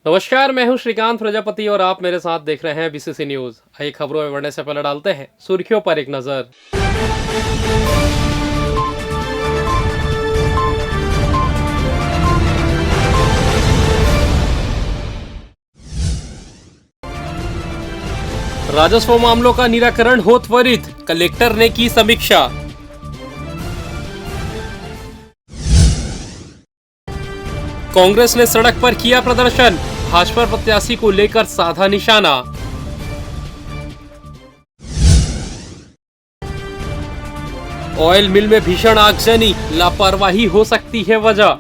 नमस्कार, मैं हूं श्रीकांत प्रजापति और आप मेरे साथ देख रहे हैं बीसीसी न्यूज। आइए खबरों में बढ़ने से पहले डालते हैं सुर्खियों पर एक नजर। राजस्व मामलों का निराकरण हो त्वरित, कलेक्टर ने की समीक्षा। कांग्रेस ने सड़क पर किया प्रदर्शन, भाजपा प्रत्याशी को लेकर साधा निशाना। ऑयल मिल में भीषण आगजनी, लापरवाही हो सकती है वजह।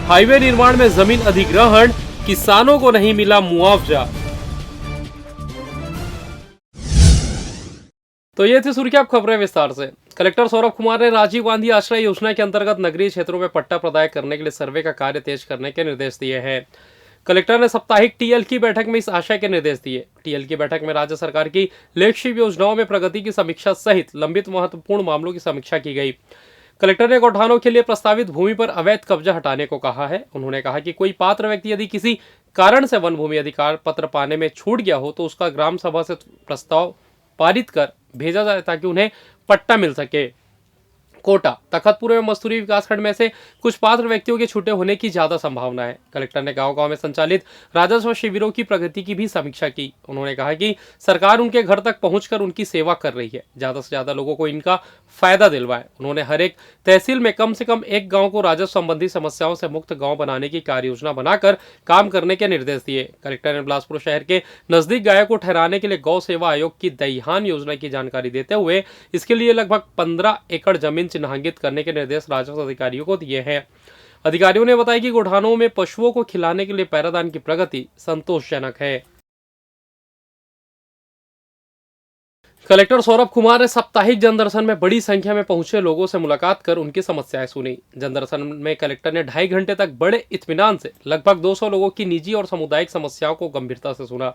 हाईवे निर्माण में जमीन अधिग्रहण, किसानों को नहीं मिला मुआवजा। तो ये थी सुर्खी, आप खबरें विस्तार से। कलेक्टर सौरभ कुमार ने राजीव गांधी आश्रय योजना के अंतर्गत नगरीय क्षेत्रों में पट्टा प्रदाय करने के लिए सर्वे का कार्य तेज करने के निर्देश दिए हैं। कलेक्टर ने साप्ताहिक टीएल की बैठक में इस आशय के निर्देश दिए। टीएल की बैठक में राज्य सरकार की फ्लैगशिप योजनाओं में प्रगति की समीक्षा सहित लंबित महत्वपूर्ण मामलों की समीक्षा की गई। कलेक्टर ने गौठानों के लिए प्रस्तावित भूमि पर अवैध कब्जा हटाने को कहा है। उन्होंने कहा कि कोई पात्र व्यक्ति यदि किसी कारण से वन भूमि अधिकार पत्र पाने में छूट गया हो तो उसका ग्राम सभा से प्रस्ताव पारित कर भेजा जाए ताकि उन्हें पट्टा मिल सके। कोटा तखतपुर में मस्तूरी विकासखंड में से कुछ पात्र व्यक्तियों के छूटे होने की ज्यादा संभावना है। कलेक्टर ने गांव-गांव में संचालित राजस्व शिविरों की प्रगति की भी समीक्षा की। उन्होंने कहा कि सरकार उनके घर तक पहुंचकर उनकी सेवा कर रही है, ज्यादा से ज्यादा लोगों को इनका फायदा दिलवाए। उन्होंने हर एक तहसील में कम से कम एक गांव को राजस्व संबंधी समस्याओं से मुक्त गांव बनाने की कार्य योजना बनाकर काम करने के निर्देश दिए। कलेक्टर ने बिलासपुर शहर के नजदीक गायों को ठहराने के लिए गौ सेवा आयोग की दईहान योजना की जानकारी देते हुए इसके लिए लगभग 15 एकड़ जमीन चिन्हांकित करने के निर्देश राजस्व अधिकारियों को दिए हैं। अधिकारियों ने बताया कि गौठानों में पशुओं को खिलाने के लिए पैरादान की प्रगति संतोषजनक है। कलेक्टर सौरभ कुमार ने साप्ताहिक जनदर्शन में बड़ी संख्या में पहुंचे लोगों से मुलाकात कर उनकी समस्याएं सुनी। जनदर्शन में कलेक्टर ने 2.5 घंटे तक बड़े इत्मीनान से लगभग 200 लोगों की निजी और सामुदायिक समस्याओं को गंभीरता से सुना।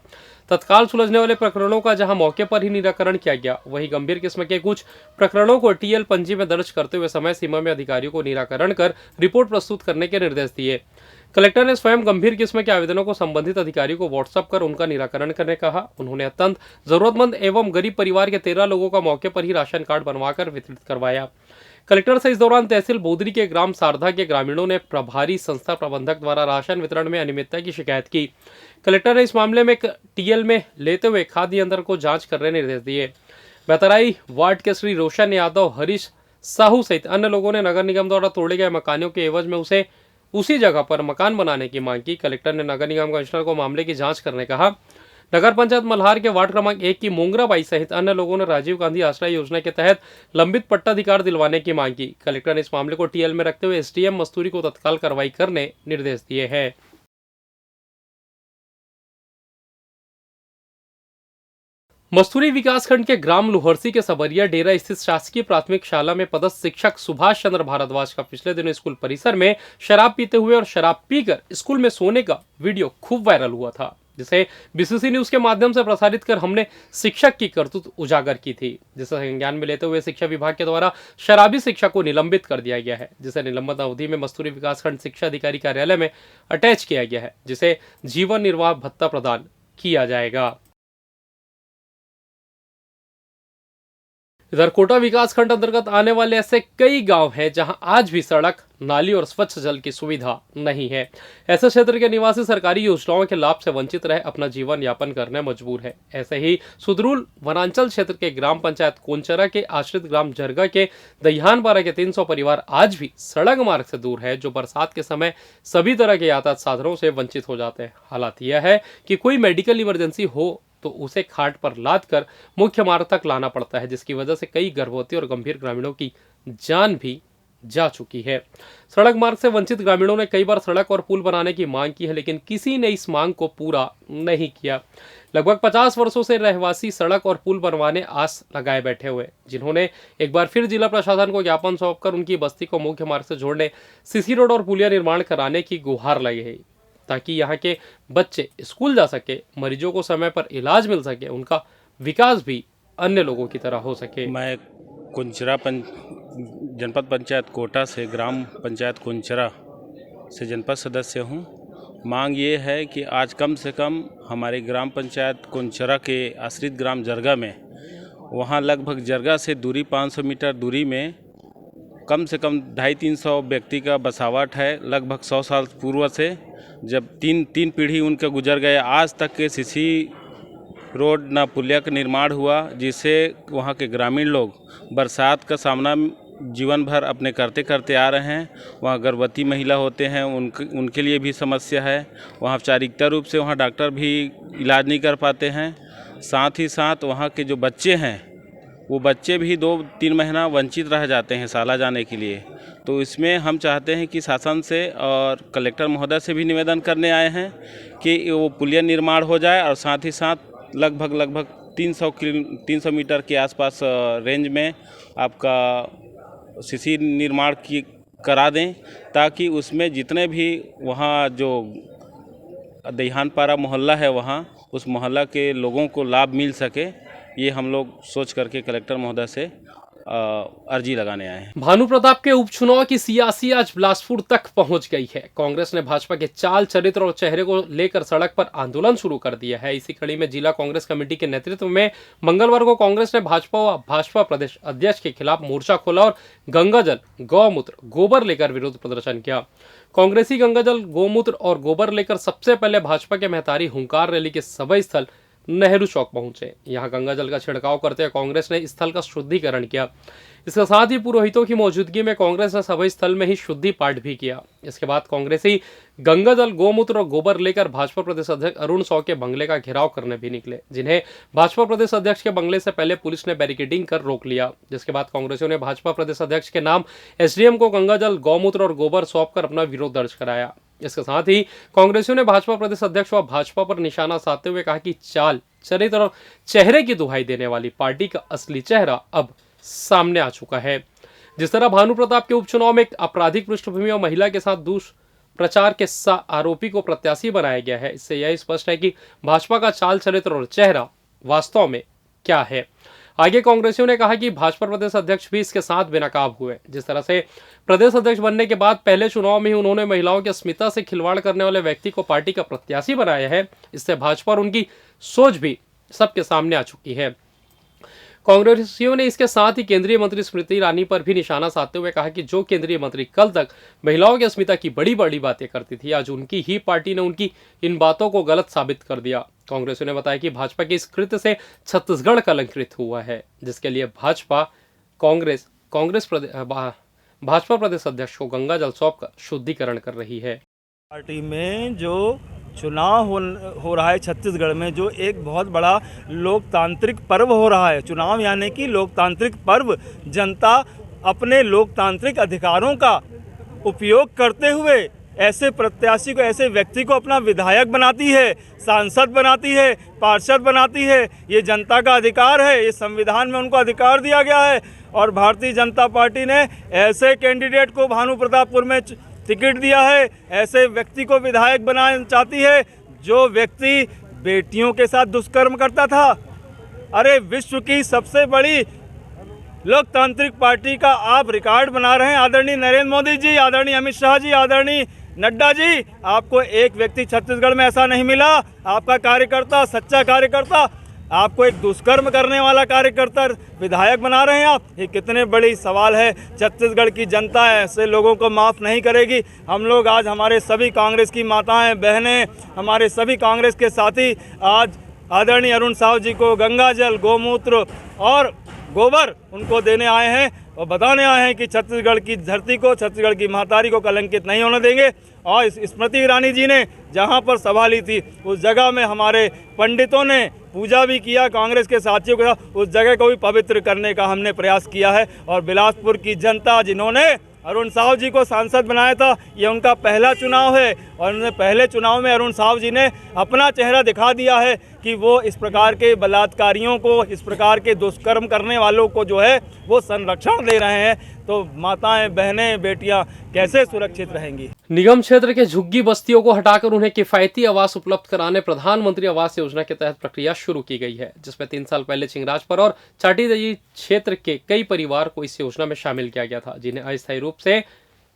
तत्काल सुलझने वाले प्रकरणों का जहां मौके पर ही निराकरण किया गया, वहीं गंभीर किस्म के कुछ प्रकरणों को टीएल पंजी में दर्ज करते हुए समय सीमा में अधिकारियों को निराकरण कर रिपोर्ट प्रस्तुत करने के निर्देश दिए। कलेक्टर ने स्वयं गंभीर किस्म के आवेदनों को संबंधित अधिकारियों को व्हाट्सएप कर उनका निराकरण करने कहा। उन्होंने अत्यंत जरूरतमंद एवं गरीब परिवार के 13 लोगों का मौके पर ही राशन कार्ड बनवाकर वितरित करवाया। कलेक्टर से इस दौरान तहसील बोदरी के ग्राम सारधा के ग्रामीणों ने प्रभारी संस्था प्रबंधक द्वारा राशन वितरण में अनियमितता की शिकायत की। कलेक्टर ने इस मामले में टीएल में लेते हुए खाद्य नियंत्रण को जांच करने निर्देश दिए। बेतराई वार्ड के श्री रोशन यादव, हरीश साहू सहित अन्य लोगों ने नगर निगम द्वारा तोड़े गए मकानों के एवज में उसी जगह पर मकान बनाने की मांग की। कलेक्टर ने नगर निगम कमिश्नर को मामले की जांच करने कहा। नगर पंचायत मल्हार के वार्ड क्रमांक 1 की मोंगरा बाई सहित अन्य लोगों ने राजीव गांधी आश्रय योजना के तहत लंबित पट्टाधिकार दिलवाने की मांग की। कलेक्टर ने इस मामले को टीएल में रखते हुए एसडीएम मस्तूरी को तत्काल कार्रवाई करने निर्देश दिए हैं। मस्तूरी विकासखंड के ग्राम लुहरसी के सबरिया डेरा स्थित शासकीय प्राथमिक शाला में पदस्थ शिक्षक सुभाष चंद्र भारद्वाज का पिछले दिनों स्कूल परिसर में शराब पीते हुए और शराब पीकर स्कूल में सोने का वीडियो खूब वायरल हुआ था, जिसे बीसीसी न्यूज के माध्यम से प्रसारित कर हमने शिक्षक की करतूत उजागर की थी, जिसे संज्ञान में लेते हुए शिक्षा विभाग के द्वारा शराबी शिक्षक को निलंबित कर दिया गया है, जिसे निलंबन अवधि में मस्तूरी विकासखंड शिक्षा अधिकारी कार्यालय में अटैच किया गया है, जिसे जीवन निर्वाह भत्ता प्रदान किया जाएगा। इधर कोटा विकासखंड अंतर्गत आने वाले ऐसे कई गांव हैं जहां आज भी सड़क, नाली और स्वच्छ जल की सुविधा नहीं है। ऐसे क्षेत्र के निवासी सरकारी योजनाओं के लाभ से वंचित रह अपना जीवन यापन करने मजबूर है। ऐसे ही सुदूर वनांचल क्षेत्र के ग्राम पंचायत कोंचरा के आश्रित ग्राम जरगा के दहियानपारा के 300 परिवार आज भी सड़क मार्ग से दूर है, जो बरसात के समय सभी तरह के यातायात साधनों से वंचित हो जाते हैं। हालात यह है कि कोई मेडिकल इमरजेंसी हो तो उसे खाट पर लाद कर मुख्य मार्ग तक लाना पड़ता है, जिसकी वजह से कई गर्भवती और गंभीर ग्रामीणों की जान भी जा चुकी है। सड़क मार्ग से वंचित ग्रामीणों ने कई बार सड़क और पुल बनाने की मांग की है, लेकिन किसी ने इस मांग को पूरा नहीं किया। लगभग 50 वर्षों से रहवासी सड़क और पुल बनवाने आस लगाए बैठे हुए, जिन्होंने एक बार फिर जिला प्रशासन को ज्ञापन सौंपकर उनकी बस्ती को मुख्य मार्ग से जोड़ने सीसी रोड और पुलिया निर्माण कराने की गुहार लगाई है, ताकि यहाँ के बच्चे स्कूल जा सके, मरीजों को समय पर इलाज मिल सके, उनका विकास भी अन्य लोगों की तरह हो सके। मैं कुंचरा जनपद पंचायत कोटा से ग्राम पंचायत कुंचरा से जनपद सदस्य हूँ। मांग ये है कि आज कम से कम हमारे ग्राम पंचायत कुंचरा के आश्रित ग्राम जरगा में, वहाँ लगभग जरगा से दूरी 500 मीटर दूरी में कम से कम 250-300 व्यक्ति का बसावट है। लगभग 100 साल पूर्व से जब तीन पीढ़ी उनके गुजर गए, आज तक के सीसी रोड ना पुलिया का निर्माण हुआ, जिससे वहाँ के ग्रामीण लोग बरसात का सामना जीवन भर अपने करते करते आ रहे हैं। वहाँ गर्भवती महिला होते हैं, उनके लिए भी समस्या है। वहाँ औपचारिकता रूप से वहाँ डॉक्टर भी इलाज नहीं कर पाते हैं। साथ ही साथ वहाँ के जो बच्चे हैं, वो बच्चे भी 2-3 महीना वंचित रह जाते हैं शाला जाने के लिए। तो इसमें हम चाहते हैं कि शासन से और कलेक्टर महोदय से भी निवेदन करने आए हैं कि वो पुलिया निर्माण हो जाए और साथ ही साथ लगभग 300 मीटर के आसपास रेंज में आपका सीसी निर्माण करा दें, ताकि उसमें जितने भी वहाँ जो दहिहानपारा मोहल्ला है, वहाँ उस मोहल्ला के लोगों को लाभ मिल सके। ये हम लोग सोच करके कलेक्टर महोदय से अर्जी लगाने आए हैं। भानु प्रताप के उपचुनाव की सियासी आज बिलासपुर तक पहुंच गई है। कांग्रेस ने भाजपा के चाल, चरित्र और चेहरे को लेकर सड़क पर आंदोलन शुरू कर दिया है। इसी कड़ी में जिला कांग्रेस कमेटी के नेतृत्व में मंगलवार को कांग्रेस ने भाजपा प्रदेश अध्यक्ष के खिलाफ मोर्चा खोला और गंगाजल, गौमूत्र, गोबर लेकर विरोध प्रदर्शन किया। कांग्रेसी गंगाजल, गौमूत्र और गोबर लेकर सबसे पहले भाजपा के महतारी हुंकार रैली के सभा स्थल नेहरू चौक पहुंचे। यहां गंगाजल का छिड़काव करते हुए कांग्रेस ने स्थल का शुद्धिकरण किया। इसके साथ ही पुरोहितों की मौजूदगी में कांग्रेस ने सभा स्थल में ही शुद्धि पाठ भी किया। इसके बाद कांग्रेसी गंगाजल, गौमूत्र और गोबर लेकर भाजपा प्रदेश अध्यक्ष अरुण साव के बंगले का घेराव करने भी निकले, जिन्हें भाजपा प्रदेश अध्यक्ष के बंगले से पहले पुलिस ने बैरिकेडिंग कर रोक लिया। जिसके बाद कांग्रेसियों ने भाजपा प्रदेश अध्यक्ष के नाम एसडीएम को गंगाजल, गौमूत्र और गोबर सौंप कर अपना विरोध दर्ज कराया। इसके साथ ही कांग्रेसियों ने भाजपा प्रदेश अध्यक्ष व भाजपा पर निशाना साधते हुए कहा कि चाल, चरित्र और चेहरे की दुहाई देने वाली पार्टी का असली चेहरा अब सामने आ चुका है। जिस तरह भानु प्रताप के उपचुनाव में एक आपराधिक पृष्ठभूमि और महिला के साथ दुष्प्रचार के आरोपी को प्रत्याशी बनाया गया है, इससे यह स्पष्ट है कि भाजपा का चाल, चरित्र और चेहरा वास्तव में क्या है। आगे कांग्रेसियों ने कहा कि भाजपा प्रदेश अध्यक्ष भी इसके साथ बेनकाब हुए। जिस तरह से प्रदेश अध्यक्ष बनने के बाद पहले चुनाव में ही उन्होंने महिलाओं की अस्मिता से खिलवाड़ करने वाले व्यक्ति को पार्टी का प्रत्याशी बनाया है, इससे भाजपा और उनकी सोच भी सबके सामने आ चुकी है। कांग्रेसियों ने इसके साथ ही केंद्रीय मंत्री स्मृति ईरानी पर भी निशाना साधते हुए कहा कि जो केंद्रीय मंत्री कल तक महिलाओं की अस्मिता की बड़ी बड़ी बातें करती थी, आज उनकी ही पार्टी ने उनकी इन बातों को गलत साबित कर दिया। कांग्रेसियों ने बताया कि भाजपा के इस कृत्य से छत्तीसगढ़ कलंकित हुआ है, जिसके लिए भाजपा प्रदेश अध्यक्ष को गंगाजल सौंप कर शुद्धिकरण कर रही है। पार्टी में जो चुनाव हो रहा है छत्तीसगढ़ में, जो एक बहुत बड़ा लोकतांत्रिक पर्व हो रहा है, चुनाव यानी कि लोकतांत्रिक पर्व, जनता अपने लोकतांत्रिक अधिकारों का उपयोग करते हुए ऐसे प्रत्याशी को, ऐसे व्यक्ति को अपना विधायक बनाती है, सांसद बनाती है, पार्षद बनाती है। ये जनता का अधिकार है, ये संविधान में उनको अधिकार दिया गया है। और भारतीय जनता पार्टी ने ऐसे कैंडिडेट को भानु प्रतापपुर में टिकट दिया है, ऐसे व्यक्ति को विधायक बनाना चाहती है जो व्यक्ति बेटियों के साथ दुष्कर्म करता था। अरे विश्व की सबसे बड़ी लोकतांत्रिक पार्टी का आप रिकॉर्ड बना रहे हैं। आदरणीय नरेंद्र मोदी जी, आदरणीय अमित शाह जी, आदरणीय नड्डा जी, आपको एक व्यक्ति छत्तीसगढ़ में ऐसा नहीं मिला। आपका कार्यकर्ता, सच्चा कार्यकर्ता, आपको एक दुष्कर्म करने वाला कार्यकर्ता विधायक बना रहे हैं आप। ये कितने बड़ी सवाल है। छत्तीसगढ़ की जनता ऐसे लोगों को माफ़ नहीं करेगी। हम लोग आज, हमारे सभी कांग्रेस की माताएं, बहनें, हमारे सभी कांग्रेस के साथी आज आदरणीय अरुण साव जी को गंगाजल, गौमूत्र और गोबर उनको देने आए हैं और बताने आए हैं कि छत्तीसगढ़ की धरती को, छत्तीसगढ़ की महतारी को कलंकित नहीं होने देंगे। और स्मृति ईरानी जी ने जहां पर सभा ली थी, उस जगह में हमारे पंडितों ने पूजा भी किया, कांग्रेस के साथियों के साथ उस जगह को भी पवित्र करने का हमने प्रयास किया है। और बिलासपुर की जनता, जिन्होंने अरुण साव जी को सांसद बनाया था, ये उनका पहला चुनाव है और उन्होंने पहले चुनाव में अरुण साव जी ने अपना चेहरा दिखा दिया है कि वो इस प्रकार के बलात्कारियों को, इस प्रकार के दुष्कर्म करने वालों को जो है वो संरक्षण दे रहे हैं। तो माताएं, बहनें, बेटियां कैसे सुरक्षित रहेंगी। निगम क्षेत्र के झुग्गी बस्तियों को हटाकर उन्हें किफायती आवास उपलब्ध कराने प्रधानमंत्री आवास योजना के तहत प्रक्रिया शुरू की गई है, जिसमें 3 साल पहले चिंगराजपुर और चाटीदही क्षेत्र के कई परिवार को इस योजना में शामिल किया गया था, जिन्हें अस्थायी रूप से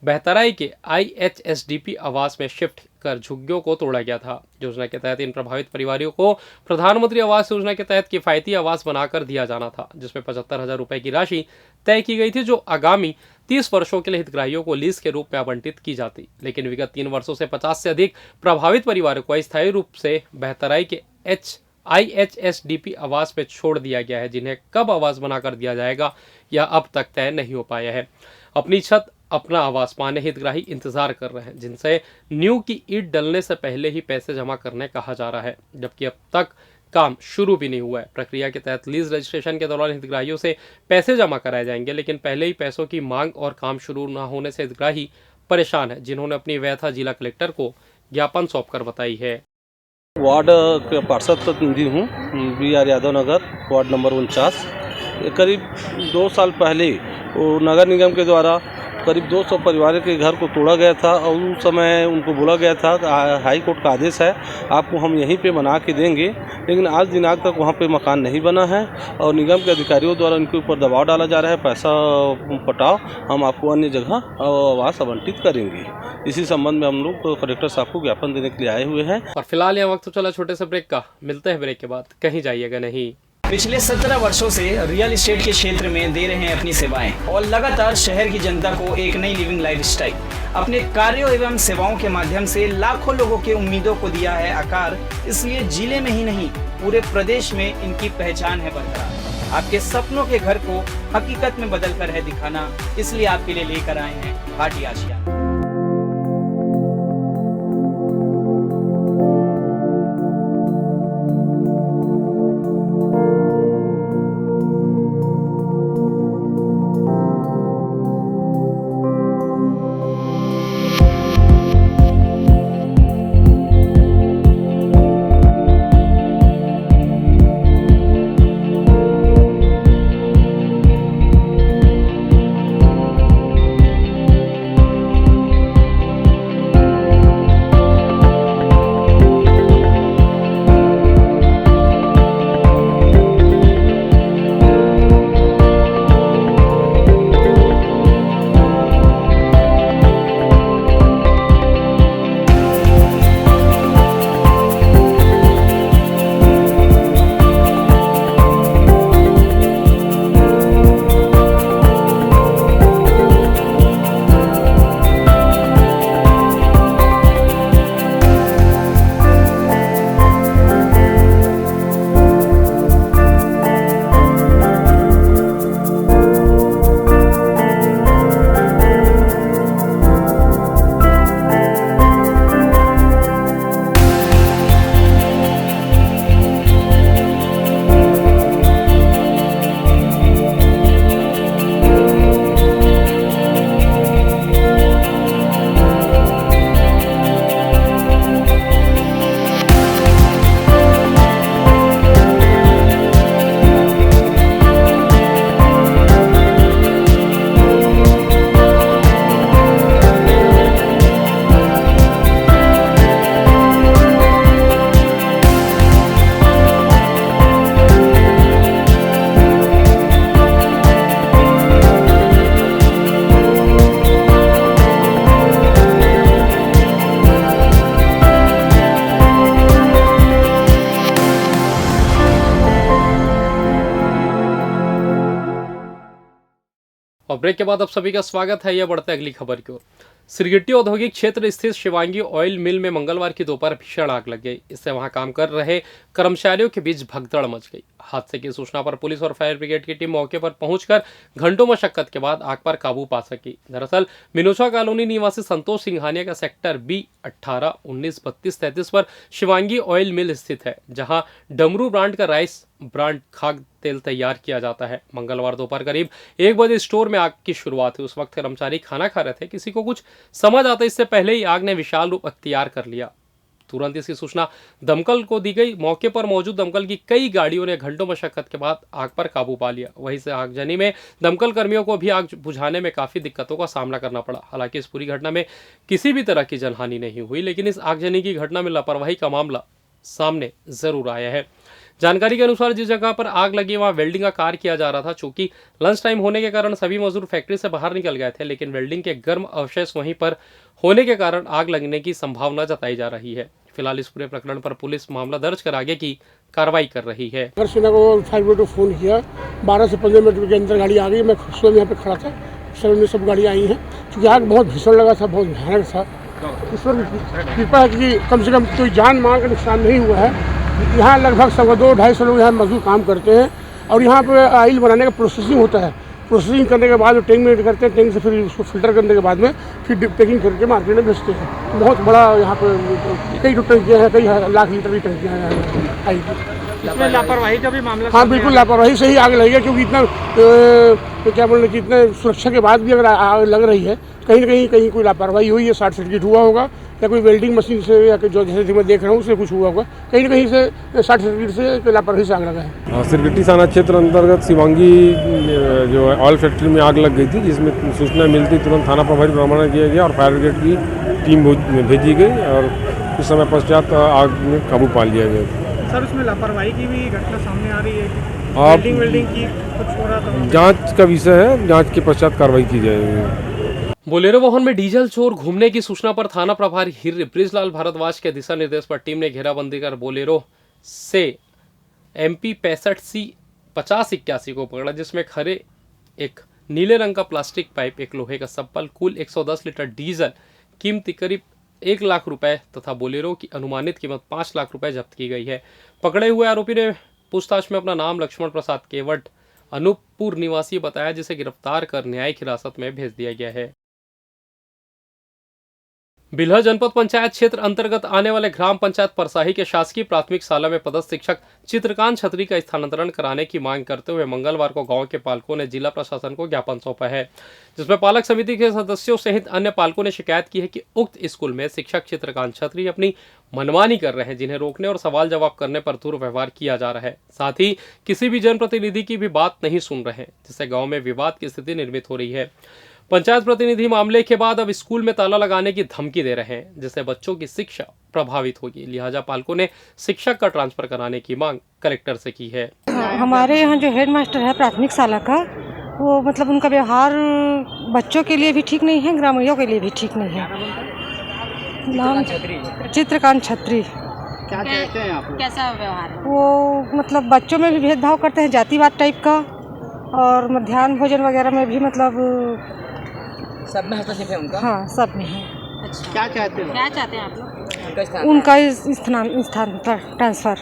बहतराई के IHSDP आवास में शिफ्ट कर झुग्गियों को तोड़ा गया था। योजना के तहत इन प्रभावित परिवारों को प्रधानमंत्री आवास योजना के तहत किफायती आवास बनाकर दिया जाना था, जिसमें 75,000 रुपए की राशि तय की गई थी, जो आगामी 30 वर्षों के लिए हितग्राहियों को लीज के रूप में आवंटित की जाती। लेकिन विगत 3 वर्षों से 50 से अधिक प्रभावित परिवारों को अस्थायी रूप से बहतराई के IHSDP आवास में छोड़ दिया गया है, जिन्हें कब आवास बनाकर दिया जाएगा यह अब तक तय नहीं हो पाया है। अपनी छत अपना आवास पाने हितग्राही इंतजार कर रहे हैं, जिनसे नींव की ईंट डलने से पहले ही पैसे जमा करने कहा जा रहा है, जबकि अब तक काम शुरू भी नहीं हुआ है। प्रक्रिया के तहत लीज रजिस्ट्रेशन के दौरान हितग्राहियों से पैसे जमा कराए जाएंगे, लेकिन पहले ही पैसों की मांग और काम शुरू न होने से हितग्राही परेशान है, जिन्होंने अपनी व्यथा जिला कलेक्टर को ज्ञापन सौंपकर बताई है। वार्ड के पार्षद प्रतिनिधि हूँ, BR यादव नगर, वार्ड नंबर 49। करीब 2 साल पहले वो नगर निगम के द्वारा करीब 200 परिवारों के घर को तोड़ा गया था और उस समय उनको बोला गया था कि हाई कोर्ट का आदेश है, आपको हम यहीं पे बना के देंगे, लेकिन आज दिनांक तक वहाँ पे मकान नहीं बना है और निगम के अधिकारियों द्वारा उनके ऊपर दबाव डाला जा रहा है, पैसा पटाओ, हम आपको अन्य जगह आवास आवंटित करेंगे। इसी संबंध में हम लोग कलेक्टर साहब को ज्ञापन देने के लिए आए हुए हैं। और फिलहाल यह वक्त तो चला छोटे से ब्रेक का, मिलते हैं ब्रेक के बाद, कहीं जाइएगा नहीं। पिछले 17 वर्षों से रियल एस्टेट के क्षेत्र में दे रहे हैं अपनी सेवाएं और लगातार शहर की जनता को एक नई लिविंग लाइफस्टाइल। अपने कार्यों एवं सेवाओं के माध्यम से लाखों लोगों के उम्मीदों को दिया है आकार, इसलिए जिले में ही नहीं पूरे प्रदेश में इनकी पहचान है बरकरार। आपके सपनों के घर को हकीकत में बदल कर है दिखाना, इसलिए आपके लिए लेकर आए हैं भाटी आशिया। और ब्रेक के बाद आप सभी का स्वागत है। यह बढ़ते अगली खबर की ओर। सिरगिट्टी औद्योगिक क्षेत्र स्थित शिवांगी ऑयल मिल में मंगलवार की दोपहर भीषण आग लग गई। इससे वहां काम कर रहे कर्मचारियों के बीच भगदड़ मच गई। हादसे की सूचना पर पुलिस और फायर ब्रिगेड की टीम मौके पर पहुंचकर घंटों मशक्कत के बाद आग पर काबू पा सकी। दरअसल मिनोचा कॉलोनी निवासी संतोष सिंघानिया का सेक्टर B18 19 32 33 पर शिवांगी ऑयल मिल स्थित है, जहां डमरू ब्रांड का राइस ब्रांड खाद्य तेल तैयार किया जाता है। मंगलवार दोपहर करीब 1 बजे स्टोर में आग की शुरुआत हुई। उस वक्त कर्मचारी खाना खा रहे थे। किसी को कुछ समझ आता इससे पहले ही आग ने विशाल रूप अख्तियार कर लिया। तुरंत इसकी सूचना दमकल को दी गई। मौके पर मौजूद दमकल की कई गाड़ियों ने घंटों मशक्कत के बाद आग पर काबू पा लिया। वहीं से आगजनी में दमकल कर्मियों को भी आग बुझाने में काफ़ी दिक्कतों का सामना करना पड़ा। हालांकि इस पूरी घटना में किसी भी तरह की जनहानि नहीं हुई, लेकिन इस आगजनी की घटना में लापरवाही का मामला सामने ज़रूर आया है। जानकारी के अनुसार जिस जगह पर आग लगी वहां वेल्डिंग का कार्य किया जा रहा था। चूंकि लंच टाइम होने के कारण सभी मजदूर फैक्ट्री से बाहर निकल गए थे, लेकिन वेल्डिंग के गर्म अवशेष वहीं पर होने के कारण आग लगने की संभावना जताई जा रही है। फिलहाल इस पूरे प्रकरण पर पुलिस मामला दर्ज कर आगे की कार्रवाई कर रही है। सेना को फायर ब्रिगेड को फ़ोन किया, 12 से 15 मिनट के अंदर गाड़ी आ गई। मैं स्वयं यहाँ पे खड़ा था, सर में सब गाड़ी आई हैं। क्योंकि आग बहुत भीषण लगा था, बहुत भयानक था। ईश्वर की कृपा है कि कम से कम कोई जान माल का नुकसान नहीं हुआ है। यहाँ लगभग 250-250 लोग यहाँ मजदूर काम करते हैं और यहाँ पे ऑयल बनाने का प्रोसेसिंग होता है। प्रोसेसिंग करने के बाद टैंक में करते हैं, टैंक से फिर उसको फिल्टर करने के बाद में फिर पैकिंग करके मार्केट में बेचते हैं। तो बहुत बड़ा यहाँ पे कई टंकियाँ हैं, कई लाख लीटर की टंकियाँ हैं ऑयल की। इसमें लापरवाही का भी मामला? हाँ बिल्कुल, लापरवाही से ही आग लगी है। क्योंकि इतना क्या बोल रहे कि इतने सुरक्षा के बाद भी अगर आग लग रही है, कहीं ना कहीं कोई लापरवाही हुई है, शॉर्ट सर्किट हुआ होगा या कोई वेल्डिंग मशीन से या जो जैसे मैं देख रहा हूँ उससे कुछ हुआ होगा। कहीं ना कहीं से शॉर्ट सर्किट से लापरवाही से आग लगा है। सिरगिट्टी थाना क्षेत्र अंतर्गत शिवांगी जो ऑयल फैक्ट्री में आग लग गई थी, जिसमें सूचना मिलती तुरंत थाना प्रभारी को रवाना किया गया और फायर ब्रिगेड की टीम भेजी गई और कुछ समय पश्चात आग में काबू पा लिया गया। सर, उसमें लापरवाही की भी घटना सामने आ रही है कि वेल्डिंग की कुछ हो रहा था? जांच का विषय है, जांच के पश्चात कार्रवाई की जाएगी। बोलेरो वाहन में डीजल चोर घूमने की सूचना पर थाना प्रभारी हिर्री बृजलाल भारद्वाज के दिशा निर्देश पर टीम ने घेराबंदी कर बोलेरो से MP 65C 5081 को पकड़ा, जिसमें खरे एक नीले रंग का प्लास्टिक पाइप, एक लोहे का सप्पल, कुल 110 लीटर डीजल, कीमती करीब 1 लाख रुपए तथा बोलेरो की अनुमानित कीमत 5 लाख रुपए जब्त की गई है। पकड़े हुए आरोपी ने पूछताछ में अपना नाम लक्ष्मण प्रसाद केवट अनूपपुर निवासी बताया, जिसे गिरफ्तार कर न्यायिक हिरासत में भेज दिया गया है। बिल्हा जनपद पंचायत क्षेत्र अंतर्गत आने वाले ग्राम पंचायत परसाही के शासकीय प्राथमिक शाला में पदस्थ शिक्षक चित्रकांत छत्री का स्थानांतरण कराने की मांग करते हुए मंगलवार को गांव के पालकों ने जिला प्रशासन को ज्ञापन सौंपा है, जिसमें पालक समिति के सदस्यों सहित अन्य पालकों ने शिकायत की है कि उक्त स्कूल में शिक्षक चित्रकांत छत्री अपनी मनमानी कर रहे हैं, जिन्हें रोकने और सवाल जवाब करने पर दुर्व्यवहार किया जा रहा है। साथ ही किसी भी जनप्रतिनिधि की भी बात नहीं सुन रहे हैं, जिससे गाँव में विवाद की स्थिति निर्मित हो रही है। पंचायत प्रतिनिधि मामले के बाद अब स्कूल में ताला लगाने की धमकी दे रहे हैं, जिससे बच्चों की शिक्षा प्रभावित होगी। लिहाजा पालकों ने शिक्षक का ट्रांसफर कराने की मांग कलेक्टर से की है। हमारे यहाँ जो हेडमास्टर है प्राथमिक शाला का, वो मतलब उनका व्यवहार बच्चों के लिए भी ठीक नहीं है, ग्रामीणों के लिए भी ठीक नहीं है। नाम चित्रकांत छत्री। क्या कहते हैं आप? कैसा व्यवहार है? वो मतलब बच्चों में भी भेदभाव करते हैं, जातिवाद टाइप का, और मध्याह्न भोजन वगैरह में भी मतलब सब में हस्तक्षेप है उनका? हाँ, सब में है। अच्छा, क्या चाहते हैं आप लोग? उनका स्थान ट्रांसफर।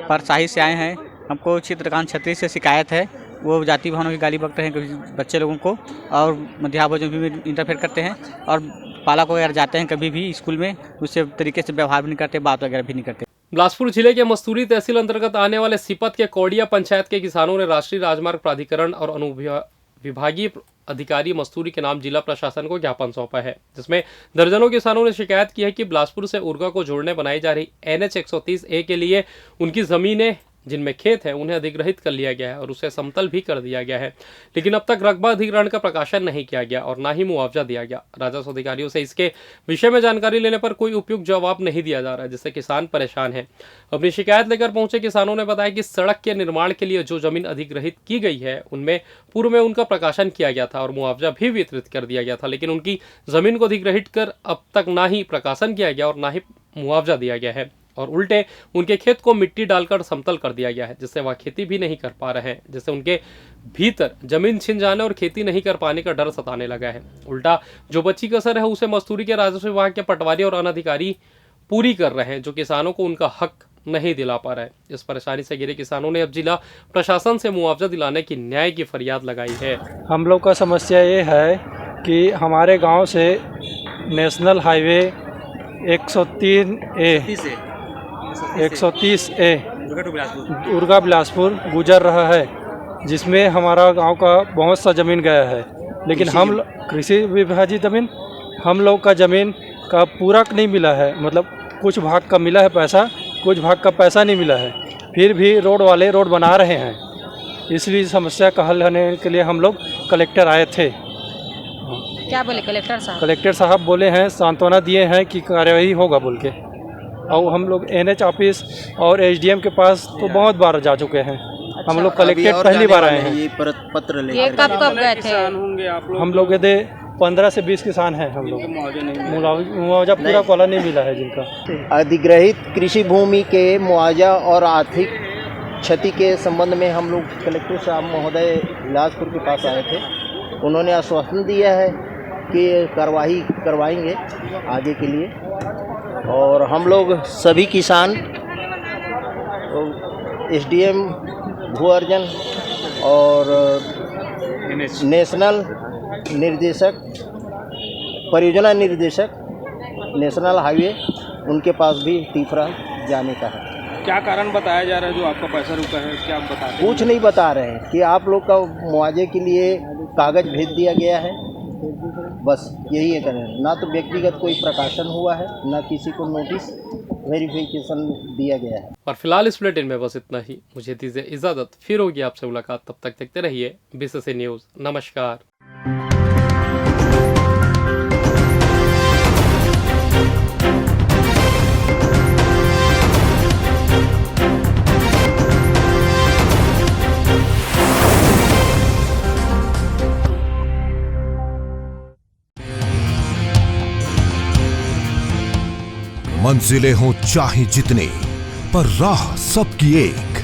परसाही से आए हैं। हमको चित्रकांत छत्री से शिकायत है, वो जाति भावना की गाली बकते हैं बच्चे लोगों को और मध्याह्न भोजन भी इंटरफेयर करते हैं और पालक वगैरह जाते हैं कभी भी स्कूल में, उससे तरीके से व्यवहार भी नहीं करते, बात वगैरह भी नहीं करते। बिलासपुर जिले के मस्तूरी तहसील अंतर्गत आने वाले सिपत के कौड़िया पंचायत के किसानों ने राष्ट्रीय राजमार्ग प्राधिकरण और अनुविभागीय अधिकारी मस्तूरी के नाम जिला प्रशासन को ज्ञापन सौंपा है, जिसमें दर्जनों किसानों ने शिकायत की है कि बिलासपुर से उर्गा को जोड़ने बनाई जा रही NH 130A के लिए उनकी जमीनें जिनमें खेत है उन्हें अधिग्रहित कर लिया गया है और उसे समतल भी कर दिया गया है, लेकिन अब तक रकबा अधिग्रहण का प्रकाशन नहीं किया गया और ना ही मुआवजा दिया गया। राजस्व अधिकारियों से इसके विषय में जानकारी लेने पर कोई उपयुक्त जवाब नहीं दिया जा रहा है, जिससे किसान परेशान हैं। अपनी शिकायत लेकर पहुंचे किसानों ने बताया कि सड़क के निर्माण के लिए जो जमीन अधिग्रहित की गई है उनमें पूर्व में उनका प्रकाशन किया गया था और मुआवजा भी वितरित कर दिया गया था, लेकिन उनकी जमीन को अधिग्रहित कर अब तक ना ही प्रकाशन किया गया और ना ही मुआवजा दिया गया है और उल्टे उनके खेत को मिट्टी डालकर समतल कर दिया गया है, जिससे वह खेती भी नहीं कर पा रहे हैं, जिससे उनके भीतर जमीन छिन जाने और खेती नहीं कर पाने का डर सताने लगा है। उल्टा जो बची कसर है उसे मस्तूरी के राजस्व विभाग के पटवारी और अनाधिकारी पूरी कर रहे हैं, जो किसानों को उनका हक नहीं दिला पा रहा है। इस परेशानी से घिरे किसानों ने अब जिला प्रशासन से मुआवजा दिलाने की न्याय की फरियाद लगाई है। हम लोग का समस्या ये है कि हमारे गांव से national highway 130A Urga Bilaspur गुजर रहा है, जिसमें हमारा गांव का बहुत सा ज़मीन गया है, लेकिन कृषि विभाजित ज़मीन हम लोग का ज़मीन का पूरक नहीं मिला है। मतलब कुछ भाग का मिला है पैसा, कुछ भाग का पैसा नहीं मिला है, फिर भी रोड वाले रोड बना रहे हैं। इसलिए समस्या का हल होने के लिए हम लोग कलेक्टर आए थे। क्या बोले कलेक्टर साहब? कलेक्टर साहब बोले हैं, सांत्वना दिए हैं कि कार्यवाही होगा बोल के। और हम लोग NH ऑफिस और SDM के पास तो बहुत बार जा चुके हैं। हम लोग कलेक्टेड पहली बार आए हैं। ये पत्र ले ये कब गए थे? हम लोग यदि 15 से 20 किसान हैं हम लोग। मुआवजा पूरा वाला नहीं मिला है जिनका। अधिग्रहित कृषि भूमि के मुआवजा और आर्थिक क्षति के संबंध में हम लोग कलेक्टर साहब महोदय बिलासपुर के पास आए थे। उन्होंने आश्वासन दिया है कि कार्रवाई करवाएंगे आगे के लिए। और हम लोग सभी किसान SDM भू अर्जन और नेशनल निर्देशक, परियोजना निर्देशक नेशनल हाईवे, उनके पास भी तीसरा जाने का है। क्या कारण बताया जा रहा है जो आपका पैसा रुका है? क्या आप बता रहे हैं? कुछ नहीं बता रहे हैं कि आप लोग का मुआवजे के लिए कागज़ भेज दिया गया है, बस यही है। करें ना तो व्यक्तिगत कोई प्रकाशन हुआ है, ना किसी को नोटिस वेरिफिकेशन दिया गया है। और फिलहाल इस बुलेटिन में बस इतना ही। मुझे दीजिए इजाज़त, फिर होगी आपसे मुलाकात। तब तक देखते रहिए BCC न्यूज़। नमस्कार। मंजिलें हों चाहे जितने, पर राह सबकी एक।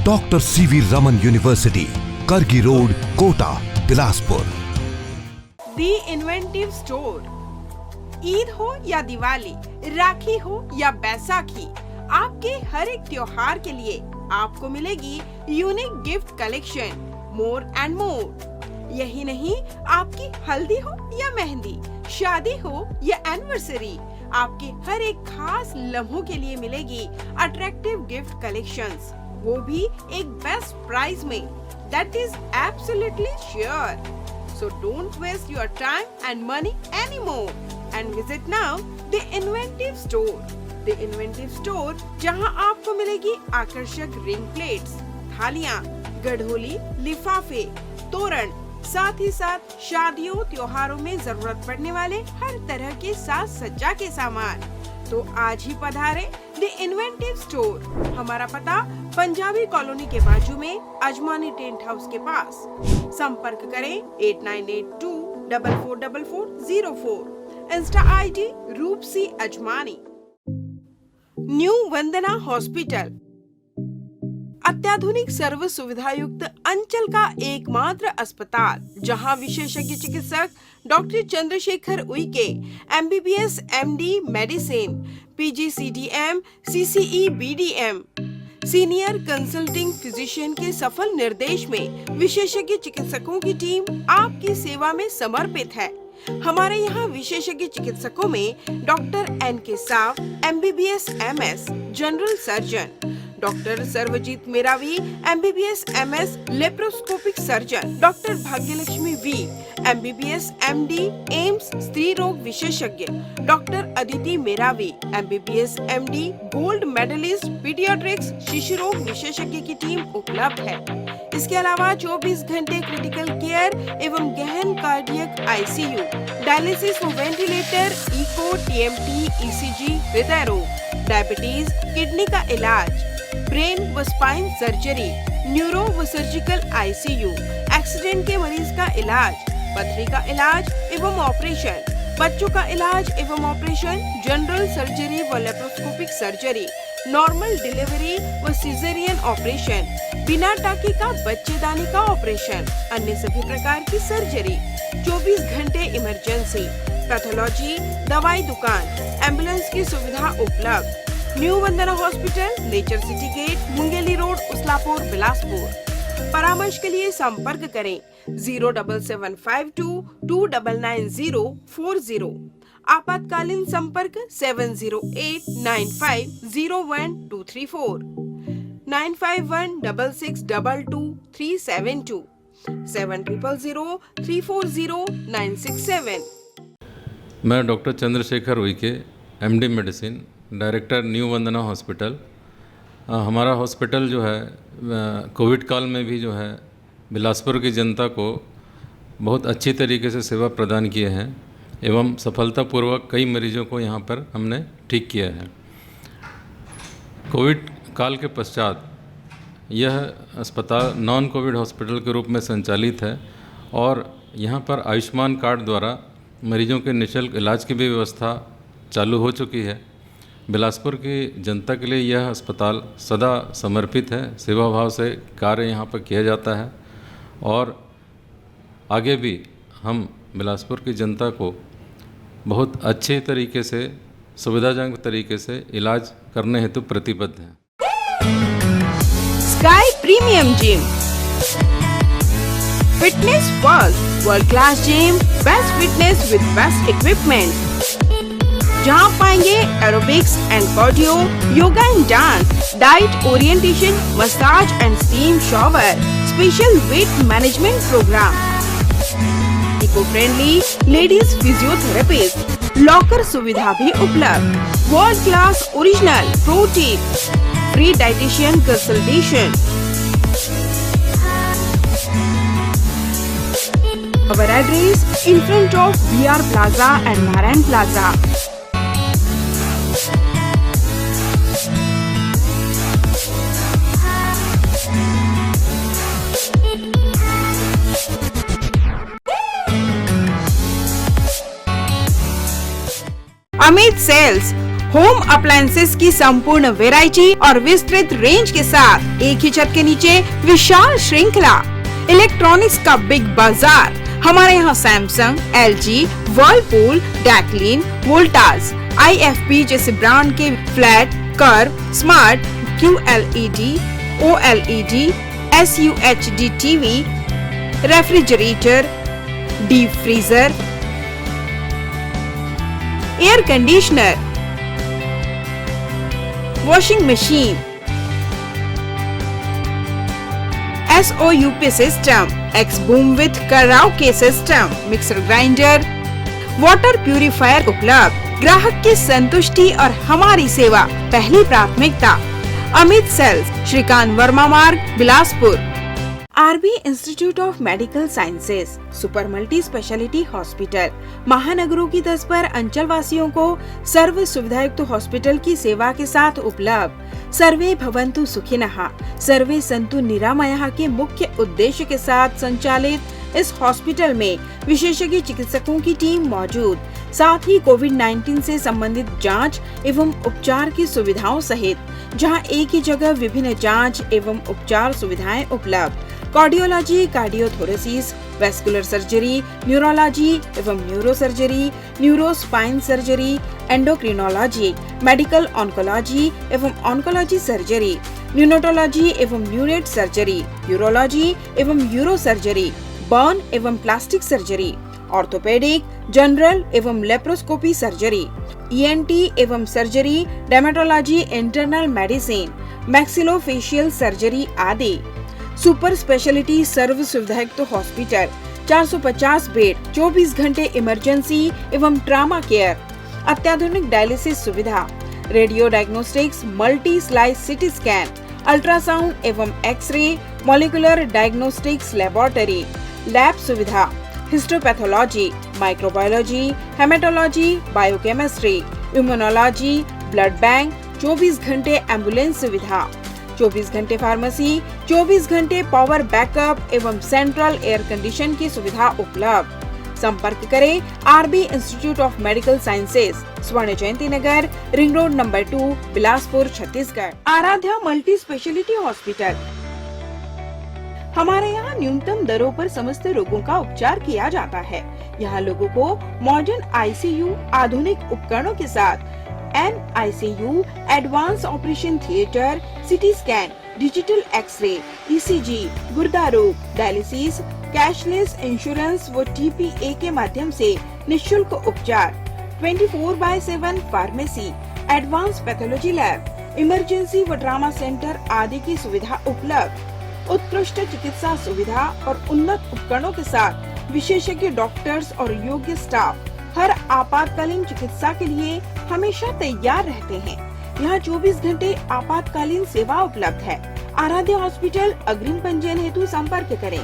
डॉक्टर CV रमन यूनिवर्सिटी, करगी रोड, कोटा, बिलासपुर। दी इन्वेंटिव स्टोर। ईद हो या दिवाली, राखी हो या बैसाखी, आपके हर एक त्योहार के लिए आपको मिलेगी unique gift collection, more and more. यही नहीं, आपकी हल्दी हो या मेहंदी, शादी हो या एनिवर्सरी, आपके हर एक खास लम्हों के लिए मिलेगी अट्रैक्टिव गिफ्ट कलेक्शंस, वो भी एक बेस्ट प्राइस में। That is absolutely sure. So don't waste your time and money anymore and visit now the inventive store. The inventive store, जहां आपको मिलेगी आकर्षक रिंग प्लेट्स, थालियां, गढ़ोली, लिफाफे, तोरण, साथ ही साथ शादियों त्योहारों में जरूरत पड़ने वाले हर तरह के साज सज्जा के सामान। तो आज ही पधारें द इन्वेंटिव स्टोर। हमारा पता पंजाबी कॉलोनी के बाजू में अजमानी टेंट हाउस के पास। संपर्क करें 8982444404। इंस्टा ID रूपसी अजमानी। न्यू वंदना हॉस्पिटल, अत्याधुनिक सर्व सुविधा युक्त अंचल का एकमात्र अस्पताल, जहां विशेषज्ञ चिकित्सक doctor Chandrashekhar Uikey MBBS MD medicine, PGCDM CCE BDM senior consulting physician के सफल निर्देश में विशेषज्ञ चिकित्सकों की टीम आपकी सेवा में समर्पित है। हमारे यहाँ विशेषज्ञ चिकित्सकों में doctor NK Sao MBBS MS general surgeon, doctor Sarvjeet Meravi MBBS MS laparoscopic surgeon, doctor Bhagyalakshmi V MBBS MD AIIMS स्त्री रोग विशेषज्ञ, doctor Aditi Meravi MBBS MD gold medalist pediatrics शिशु रोग विशेषज्ञ की टीम उपलब्ध है। इसके अलावा 24 घंटे क्रिटिकल केयर एवं गहन कार्डियक ICU, डायलिसिस व वेंटिलेटर, इको, TMT, ECG, हृदय रोग, डायबिटीज, किडनी का इलाज, ब्रेन व स्पाइन सर्जरी, न्यूरो व सर्जिकल ICU, एक्सीडेंट के मरीज का इलाज, पथरी का इलाज एवं ऑपरेशन, बच्चों का इलाज एवं ऑपरेशन, जनरल सर्जरी व लेप्रोस्कोपिक सर्जरी, नॉर्मल डिलीवरी व सिजेरियन ऑपरेशन, बिना टाके का बच्चेदानी का ऑपरेशन, अन्य सभी प्रकार की सर्जरी, 24 घंटे इमरजेंसी, पैथोलॉजी, दवाई दुकान, एम्बुलेंस की सुविधा उपलब्ध। New Vandana Hospital, Nature City Gate, Mungeli Road, Uslapur, Bilaspur. परामर्श के लिए संपर्क करें 07752 299040। आपातकालीन संपर्क 7089501234, 9516622372, 7003409667। मैं doctor Chandrashekhar Uike MD medicine director New Vandana Hospital. हमारा हॉस्पिटल जो है कोविड काल में भी जो है बिलासपुर की जनता को बहुत अच्छी तरीके से सेवा प्रदान किए हैं एवं सफलतापूर्वक कई मरीजों को यहाँ पर हमने ठीक किया है। कोविड काल के पश्चात यह अस्पताल नॉन कोविड हॉस्पिटल के रूप में संचालित है और यहाँ पर आयुष्मान कार्ड द्वारा मरीजों के निःशुल्क इलाज की भी व्यवस्था चालू हो चुकी है। बिलासपुर की जनता के लिए यह अस्पताल सदा समर्पित है, सेवा भाव से कार्य यहाँ पर किया जाता है और आगे भी हम बिलासपुर की जनता को बहुत अच्छे तरीके से सुविधाजनक तरीके से इलाज करने हेतु प्रतिबद्ध हैं। Sky Premium gym, Fitness First, world class gym, best fitness with best equipment, जहां पाएंगे aerobics and cardio, yoga and dance, diet orientation, massage and steam shower, special weight management program, eco friendly ladies physiotherapist, locker सुविधा भी उपलब्ध, world class original protein, free dietitian consultation. Our address in front of BR Plaza and Narayan Plaza. Amit sales, home appliances की संपूर्ण variety और विस्तृत range के साथ एक ही छत के नीचे विशाल श्रृंखला, इलेक्ट्रॉनिक्स का बिग बाजार। हमारे यहाँ Samsung, LG, Whirlpool, Daikin, Voltas, IFP जैसे ब्रांड के flat, curve, smart, QLED, OLED, SUHD TV, refrigerator, deep freezer, air conditioner, washing machine, SOUP system, X boom with karaoke system, mixer grinder, water purifier उपलब्ध। ग्राहक की संतुष्टि और हमारी सेवा पहली प्राथमिकता। अमित सेल्स, श्रीकांत वर्मा मार्ग, Bilaspur. RB institute of medical sciences, super multi speciality hospital, महानगरों की तर्ज पर अंचल वासियों को सर्व सुविधायुक्त हॉस्पिटल की सेवा के साथ उपलब्ध। सर्वे भवन्तु सुखिनः, सर्वे सन्तु निरामयाः के मुख्य उद्देश्य के साथ संचालित इस हॉस्पिटल में विशेषज्ञ चिकित्सकों की टीम मौजूद, साथ ही कोविड-19 से संबंधित जांच एवं उपचार की सुविधाओं सहित जहां एक ही जगह विभिन्न जांच एवं उपचार सुविधाएं उपलब्ध। Cardiology, cardiothoracic, vascular surgery, neurology एवं neuro surgery, neuro spine surgery, endocrinology, medical oncology एवं ऑन्कोलॉजी सर्जरी, न्यूनेटोलॉजी एवं न्यूनेट सर्जरी, यूरोलॉजी एवं यूरो सर्जरी, बर्न एवं प्लास्टिक सर्जरी, ऑर्थोपेडिक, जनरल एवं लेप्रोस्कोपी सर्जरी, ENT एवं surgery, dermatology, internal medicine, maxillofacial surgery आदि। Super speciality सर्व सुविधायुक्त hospital, 450 bed, 24 घंटे इमरजेंसी एवं ट्रामा केयर, अत्याधुनिक डायलिसिस सुविधा, radio diagnostics, multi slice CT scan, ultrasound एवं x-ray, molecular diagnostics laboratory, lab सुविधा, histopathology, microbiology, haematology, biochemistry, immunology, blood bank, 24 घंटे एम्बुलेंस सुविधा, 24 घंटे फार्मेसी, 24 घंटे पावर बैकअप एवं सेंट्रल एयर कंडीशन की सुविधा उपलब्ध। संपर्क करें RB institute of medical sciences, Swarna Jayanti Nagar, ring road number 2, Bilaspur, Chhattisgarh. Aradhya multi speciality hospital, हमारे यहाँ न्यूनतम दरों पर समस्त रोगों का उपचार किया जाता है। यहाँ लोगों को मॉडर्न ICU, आधुनिक उपकरणों के साथ NICU, advance operation theatre, CT scan, digital X ray, ECG, गुर्दा रोग, डायलिसिस, कैशलेस इंश्योरेंस व TPA के माध्यम से निःशुल्क उपचार, 24/7 pharmacy, advance pathology lab, emergency व ट्रामा सेंटर आदि की सुविधा उपलब्ध। उत्कृष्ट चिकित्सा सुविधा और उन्नत उपकरणों के साथ विशेषज्ञ डॉक्टर्स और योग्य स्टाफ। हर आपातकालीन चिकित्सा के लिए हमेशा तैयार रहते हैं। यहाँ 24 घंटे आपातकालीन सेवा उपलब्ध है। आराध्य हॉस्पिटल अग्रिम पंजीयन हेतु संपर्क करें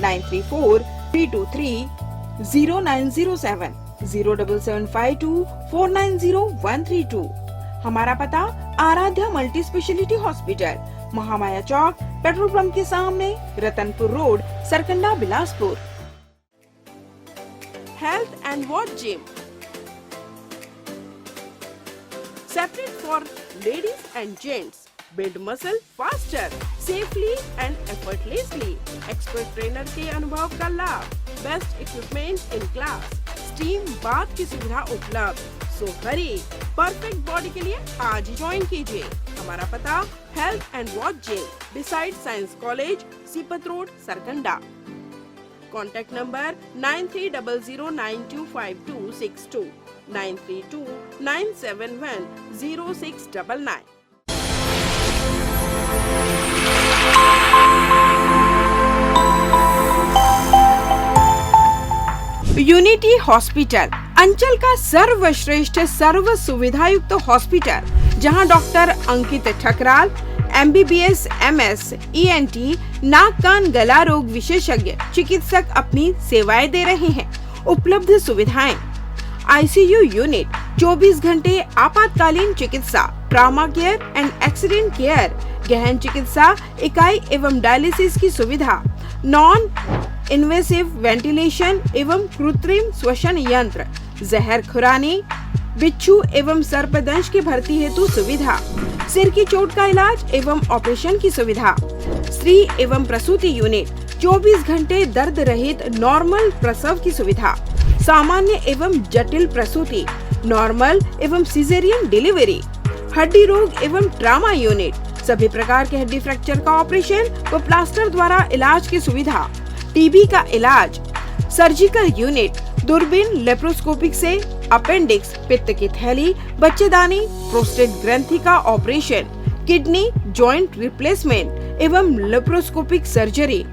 9343230907 07752490132। हमारा पता Aradhya multi speciality hospital, Mahamaya chowk, petrol pump के सामने, Ratanpur road, Sarkanda, Bilaspur. Health and watch gym separate for ladies and gents. Build muscle faster, safely and effortlessly. Expert trainer के अनुभव का लाभ, best equipment in class, steam bath की सुविधा उपलब्ध। So hurry, perfect body के लिए आज ही ज्वाइन कीजिए। हमारा पता health and watch gym, beside science college, Sipat road, Sarkanda. Contact number 9300925262 9329710699। Unity hospital अंचल का सर्वश्रेष्ठ सर्व सुविधायुक्त हॉस्पिटल, जहां डॉक्टर अंकित ठकराल MBBS MS ENT नाक कान गला रोग विशेषज्ञ चिकित्सक अपनी सेवाएं दे रहे हैं। उपलब्ध सुविधाएं ICU यूनिट, 24 घंटे आपातकालीन चिकित्सा, trauma care and accident care, गहन चिकित्सा इकाई एवं डायलिसिस की सुविधा, नॉन इन्वेसिव वेंटिलेशन एवं कृत्रिम श्वसन यंत्र, जहर खुरानी, बिच्छू एवं सर्पदंश की भर्ती हेतु सुविधा, सिर की चोट का इलाज एवं ऑपरेशन की सुविधा, स्त्री एवं प्रसूति यूनिट, 24 घंटे दर्द रहित नॉर्मल प्रसव की सुविधा, सामान्य एवं जटिल प्रसूति, नॉर्मल एवं सिजेरियन डिलीवरी, हड्डी रोग एवं ट्रामा यूनिट, सभी प्रकार के हड्डी फ्रैक्चर का ऑपरेशन व प्लास्टर द्वारा इलाज की सुविधा, टीबी का इलाज, सर्जिकल यूनिट, दूरबीन लेप्रोस्कोपिक से अपेंडिक्स, पित्त की थैली, बच्चेदानी, प्रोस्टेट ग्रंथि का ऑपरेशन, किडनी जॉइंट रिप्लेसमेंट एवं लेप्रोस्कोपिक सर्जरी,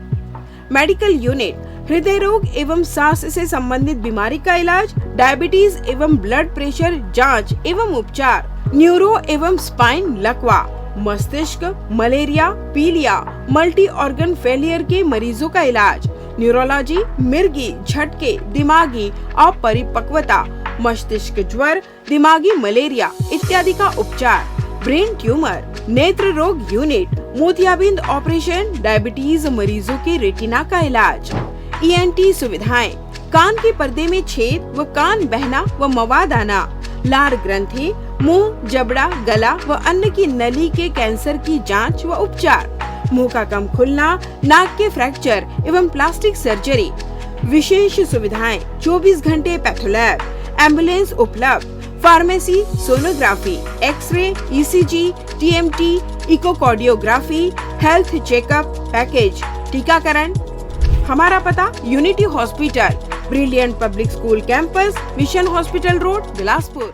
मेडिकल यूनिट, हृदय रोग एवं सांस से संबंधित बीमारी का इलाज, डायबिटीज एवं ब्लड प्रेशर जांच एवं उपचार, न्यूरो एवं स्पाइन लकवा, मस्तिष्क, मलेरिया, पीलिया, मल्टी ऑर्गन फेलियर के मरीजों का इलाज, न्यूरोलॉजी, मिर्गी, झटके, दिमागी अपरिपक्वता, मस्तिष्क ज्वर, दिमागी मलेरिया इत्यादि का उपचार, ब्रेन ट्यूमर, नेत्र रोग यूनिट, मोतियाबिंद ऑपरेशन, डायबिटीज मरीजों के रेटिना का इलाज, ENT सुविधाएं, कान के पर्दे में छेद व कान बहना व मवाद आना, लार ग्रंथि, मुंह, जबड़ा, गला व अन्न की नली के कैंसर की जांच व उपचार, मुंह का कम खुलना, नाक के फ्रैक्चर एवं प्लास्टिक सर्जरी, विशेष सुविधाएं, 24 घंटे पैथोलैब, एम्बुलेंस उपलब्ध, pharmacy, sonography, X ray, ECG, TMT, echocardiography, health checkup package, टीकाकरण। हमारा पता Unity Hospital, Brilliant Public School campus, Mission Hospital Road, Bilaspur.